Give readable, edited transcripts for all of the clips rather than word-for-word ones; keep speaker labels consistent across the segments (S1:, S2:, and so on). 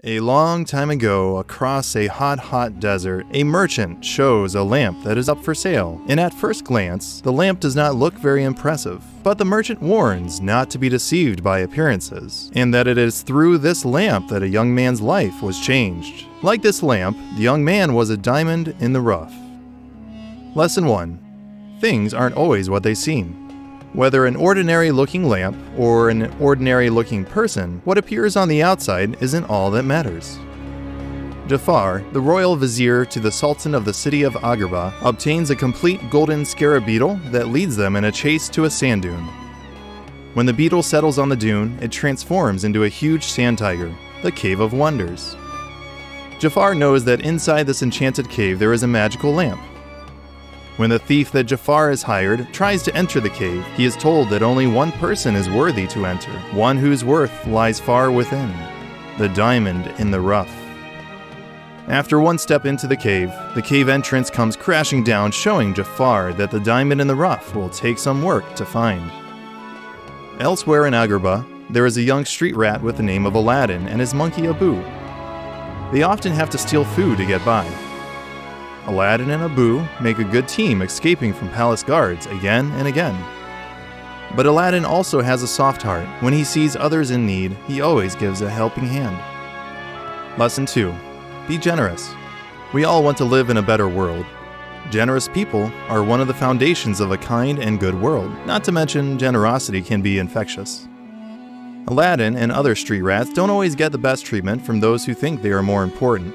S1: A long time ago, across a hot desert, a merchant shows a lamp that is up for sale, and at first glance, the lamp does not look very impressive. But the merchant warns not to be deceived by appearances, and that it is through this lamp that a young man's life was changed. Like this lamp, the young man was a diamond in the rough. Lesson 1. Things aren't always what they seem. Whether an ordinary-looking lamp or an ordinary-looking person, what appears on the outside isn't all that matters. Jafar, the royal vizier to the sultan of the city of Agrabah, obtains a complete golden scarab beetle that leads them in a chase to a sand dune. When the beetle settles on the dune, it transforms into a huge sand tiger, the Cave of Wonders. Jafar knows that inside this enchanted cave there is a magical lamp. When the thief that Jafar has hired tries to enter the cave, he is told that only one person is worthy to enter, one whose worth lies far within, the diamond in the rough. After one step into the cave entrance comes crashing down, showing Jafar that the diamond in the rough will take some work to find. Elsewhere in Agrabah, there is a young street rat with the name of Aladdin and his monkey Abu. They often have to steal food to get by. Aladdin and Abu make a good team, escaping from palace guards again and again. But Aladdin also has a soft heart. When he sees others in need, he always gives a helping hand. Lesson 2. Be generous. We all want to live in a better world. Generous people are one of the foundations of a kind and good world. Not to mention, generosity can be infectious. Aladdin and other street rats don't always get the best treatment from those who think they are more important.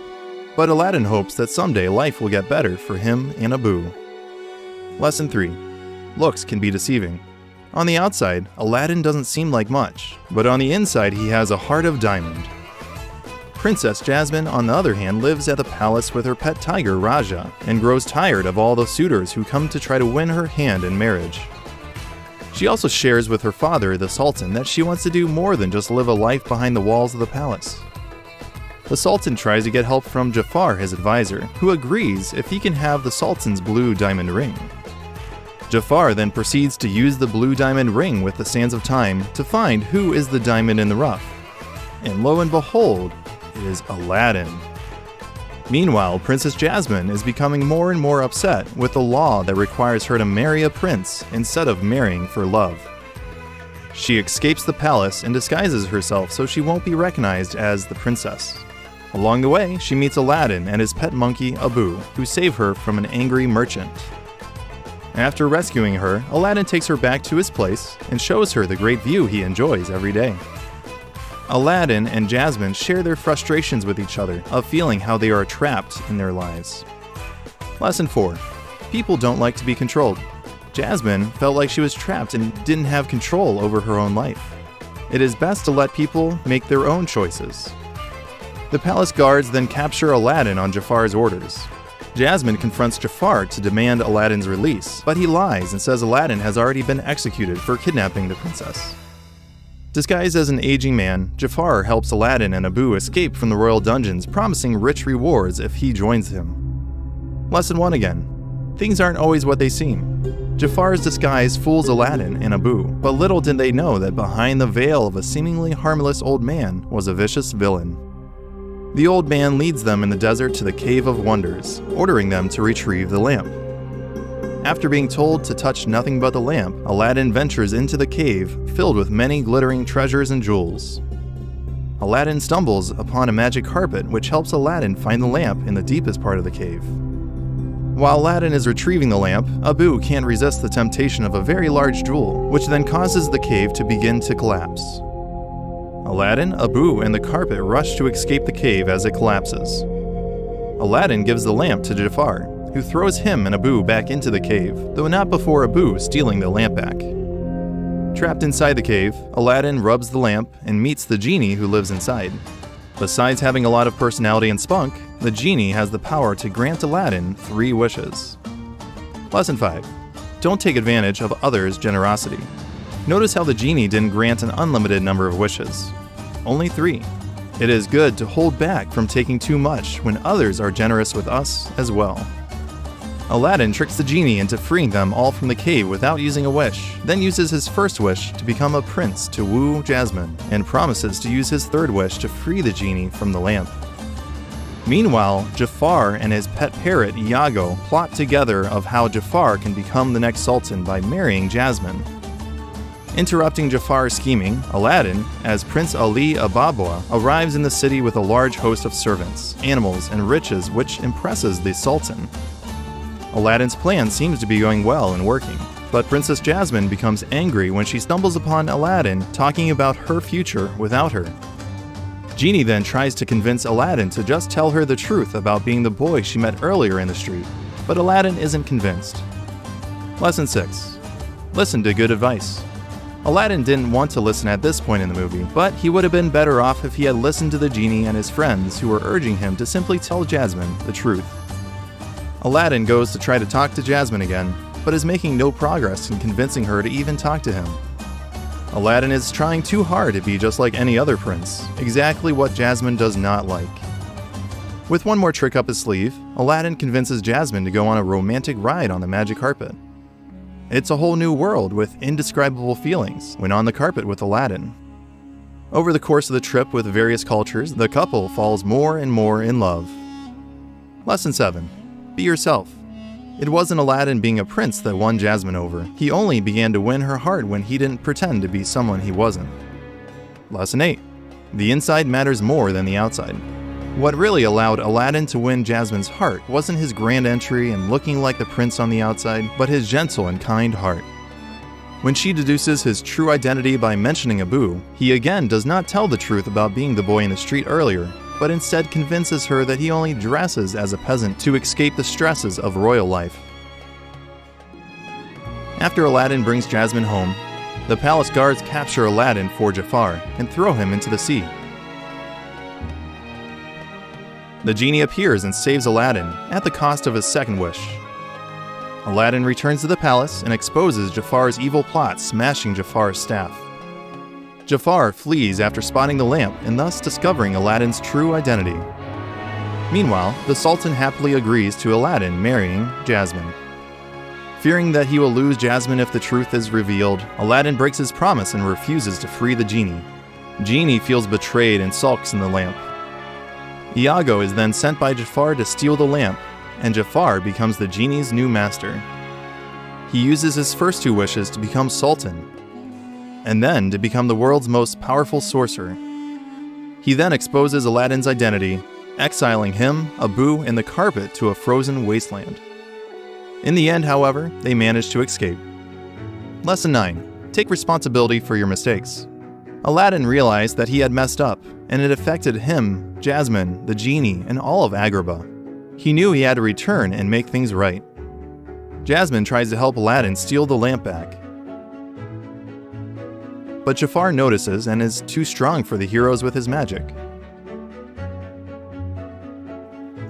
S1: But Aladdin hopes that someday life will get better for him and Abu. Lesson 3. Looks can be deceiving. On the outside, Aladdin doesn't seem like much, but on the inside he has a heart of diamond. Princess Jasmine, on the other hand, lives at the palace with her pet tiger Raja, and grows tired of all the suitors who come to try to win her hand in marriage. She also shares with her father, the Sultan, that she wants to do more than just live a life behind the walls of the palace. The Sultan tries to get help from Jafar, his advisor, who agrees if he can have the Sultan's blue diamond ring. Jafar then proceeds to use the blue diamond ring with the sands of time to find who is the diamond in the rough. And lo and behold, it is Aladdin. Meanwhile, Princess Jasmine is becoming more and more upset with the law that requires her to marry a prince instead of marrying for love. She escapes the palace and disguises herself so she won't be recognized as the princess. Along the way, she meets Aladdin and his pet monkey Abu, who save her from an angry merchant. After rescuing her, Aladdin takes her back to his place and shows her the great view he enjoys every day. Aladdin and Jasmine share their frustrations with each other of feeling how they are trapped in their lives. Lesson 4. People don't like to be controlled. Jasmine felt like she was trapped and didn't have control over her own life. It is best to let people make their own choices. The palace guards then capture Aladdin on Jafar's orders. Jasmine confronts Jafar to demand Aladdin's release, but he lies and says Aladdin has already been executed for kidnapping the princess. Disguised as an aging man, Jafar helps Aladdin and Abu escape from the royal dungeons, promising rich rewards if he joins him. Lesson 1 again. Things aren't always what they seem. Jafar's disguise fools Aladdin and Abu, but little did they know that behind the veil of a seemingly harmless old man was a vicious villain. The old man leads them in the desert to the Cave of Wonders, ordering them to retrieve the lamp. After being told to touch nothing but the lamp, Aladdin ventures into the cave filled with many glittering treasures and jewels. Aladdin stumbles upon a magic carpet which helps Aladdin find the lamp in the deepest part of the cave. While Aladdin is retrieving the lamp, Abu can't resist the temptation of a very large jewel, which then causes the cave to begin to collapse. Aladdin, Abu, and the carpet rush to escape the cave as it collapses. Aladdin gives the lamp to Jafar, who throws him and Abu back into the cave, though not before Abu stealing the lamp back. Trapped inside the cave, Aladdin rubs the lamp and meets the genie who lives inside. Besides having a lot of personality and spunk, the genie has the power to grant Aladdin 3 wishes. Lesson 5. Don't take advantage of others' generosity. Notice how the genie didn't grant an unlimited number of wishes. Only 3. It is good to hold back from taking too much when others are generous with us as well. Aladdin tricks the genie into freeing them all from the cave without using a wish, then uses his first wish to become a prince to woo Jasmine, and promises to use his third wish to free the genie from the lamp. Meanwhile, Jafar and his pet parrot Iago plot together of how Jafar can become the next sultan by marrying Jasmine. Interrupting Jafar's scheming, Aladdin, as Prince Ali Ababa, arrives in the city with a large host of servants, animals, and riches which impresses the sultan. Aladdin's plan seems to be going well and working, but Princess Jasmine becomes angry when she stumbles upon Aladdin talking about her future without her. Genie then tries to convince Aladdin to just tell her the truth about being the boy she met earlier in the street, but Aladdin isn't convinced. Lesson 6. Listen to good advice. Aladdin didn't want to listen at this point in the movie, but he would have been better off if he had listened to the genie and his friends who were urging him to simply tell Jasmine the truth. Aladdin goes to try to talk to Jasmine again, but is making no progress in convincing her to even talk to him. Aladdin is trying too hard to be just like any other prince, exactly what Jasmine does not like. With one more trick up his sleeve, Aladdin convinces Jasmine to go on a romantic ride on the magic carpet. It's a whole new world with indescribable feelings when on the carpet with Aladdin. Over the course of the trip with various cultures, the couple falls more and more in love. Lesson 7. Be yourself. It wasn't Aladdin being a prince that won Jasmine over. He only began to win her heart when he didn't pretend to be someone he wasn't. Lesson 8. The inside matters more than the outside. What really allowed Aladdin to win Jasmine's heart wasn't his grand entry and looking like the prince on the outside, but his gentle and kind heart. When she deduces his true identity by mentioning Abu, he again does not tell the truth about being the boy in the street earlier, but instead convinces her that he only dresses as a peasant to escape the stresses of royal life. After Aladdin brings Jasmine home, the palace guards capture Aladdin for Jafar and throw him into the sea. The genie appears and saves Aladdin at the cost of his second wish. Aladdin returns to the palace and exposes Jafar's evil plot, smashing Jafar's staff. Jafar flees after spotting the lamp and thus discovering Aladdin's true identity. Meanwhile, the Sultan happily agrees to Aladdin marrying Jasmine. Fearing that he will lose Jasmine if the truth is revealed, Aladdin breaks his promise and refuses to free the genie. Genie feels betrayed and sulks in the lamp. Iago is then sent by Jafar to steal the lamp, and Jafar becomes the genie's new master. He uses his first two wishes to become Sultan, and then to become the world's most powerful sorcerer. He then exposes Aladdin's identity, exiling him, Abu, and the carpet to a frozen wasteland. In the end, however, they manage to escape. Lesson 9. Take responsibility for your mistakes. Aladdin realized that he had messed up, and it affected him, Jasmine, the genie, and all of Agrabah. He knew he had to return and make things right. Jasmine tries to help Aladdin steal the lamp back. But Jafar notices and is too strong for the heroes with his magic.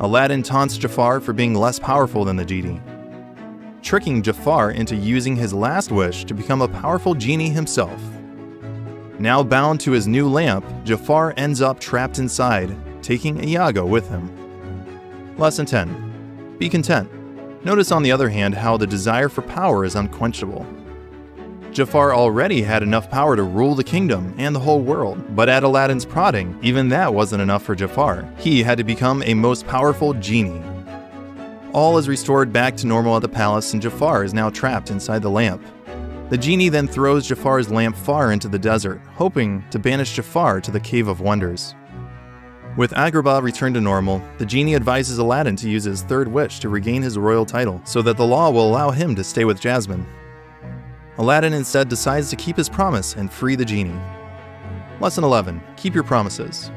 S1: Aladdin taunts Jafar for being less powerful than the genie, tricking Jafar into using his last wish to become a powerful genie himself. Now bound to his new lamp, Jafar ends up trapped inside, taking Iago with him. Lesson 10. Be content. Notice on the other hand how the desire for power is unquenchable. Jafar already had enough power to rule the kingdom and the whole world, but at Aladdin's prodding, even that wasn't enough for Jafar. He had to become a most powerful genie. All is restored back to normal at the palace and Jafar is now trapped inside the lamp. The genie then throws Jafar's lamp far into the desert, hoping to banish Jafar to the Cave of Wonders. With Agrabah returned to normal, the genie advises Aladdin to use his third wish to regain his royal title, so that the law will allow him to stay with Jasmine. Aladdin instead decides to keep his promise and free the genie. Lesson 11. Keep your promises.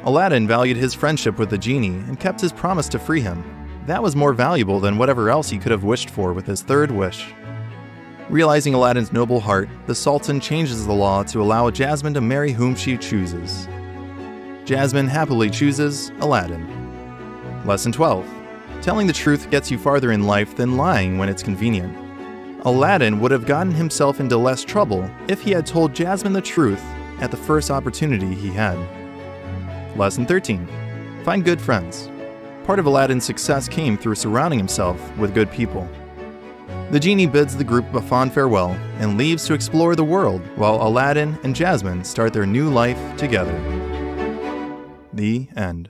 S1: Aladdin valued his friendship with the genie and kept his promise to free him. That was more valuable than whatever else he could have wished for with his third wish. Realizing Aladdin's noble heart, the Sultan changes the law to allow Jasmine to marry whom she chooses. Jasmine happily chooses Aladdin. Lesson 12. Telling the truth gets you farther in life than lying when it's convenient. Aladdin would have gotten himself into less trouble if he had told Jasmine the truth at the first opportunity he had. Lesson 13. Find good friends. Part of Aladdin's success came through surrounding himself with good people. The genie bids the group a fond farewell and leaves to explore the world, while Aladdin and Jasmine start their new life together. The end.